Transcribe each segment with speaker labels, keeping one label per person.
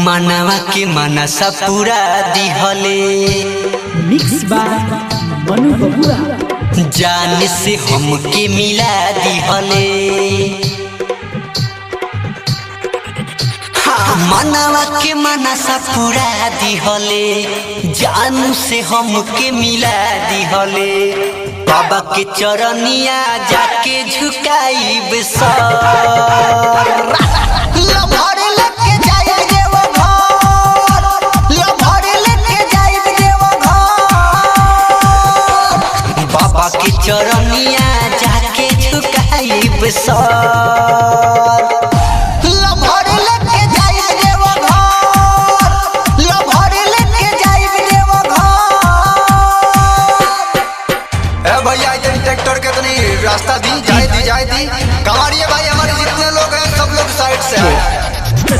Speaker 1: मनवा के मनसा पूरा दिहले
Speaker 2: मिक्स बाय मनु बबुआ
Speaker 1: जान से हमके मिला दिहले। मनवा के मनसा पूरा दिहले जान से हमके मिला दिहले। बाबा के चरनिया जाके झुकाईब सर। बाबा के चरनिया जाके झुकाईब सर।
Speaker 3: ट्रैक्टर के तनी रास्ता दी जाए दी कमारिए भाई हमारे जितने लोग हैं सब लोग साइड से आए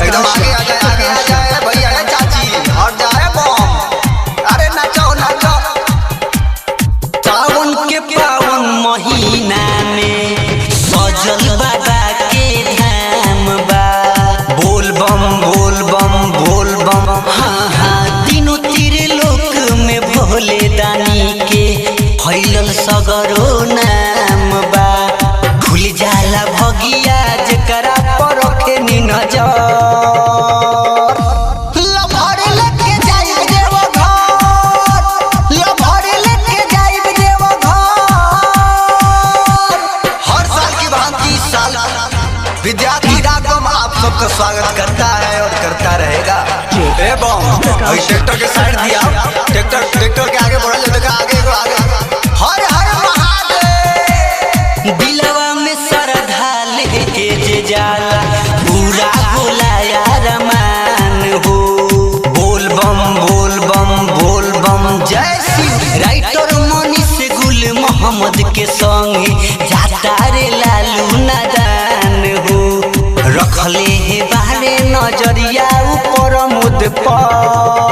Speaker 3: एकदम आगे आ जाए भैया है चाची और जाए बम। अरे नाचो
Speaker 1: सावन के पावन महीना में सजल बाबा के धाम बा। बोल बम बोल बम बोल बम हाँ हाँ तीनों तीर लोक में भोले दानी के फैलल सगरो नाम बा। खुल जाला भगिया जकरा पर रखे नी नजर।
Speaker 3: हर साल की भांति साल विद्यार्थी रागम आप सबका स्वागत करता है और करता रहेगा। ट्रैक्टर के साइड दिया ट्रैक्टर के आगे बढ़ा जाए आगे हर हर महादेव।
Speaker 1: दिलवा में श्रद्धा लेके जे जाला पूरा होला यार मान हो। बोल बम बोल बम बोल बम जय शिव। राइटर मनीष गुल मोहम्मद के संगे जाता रे लालू नादान हो। रखले हे बारे नजरिया ऊपर मुद पर।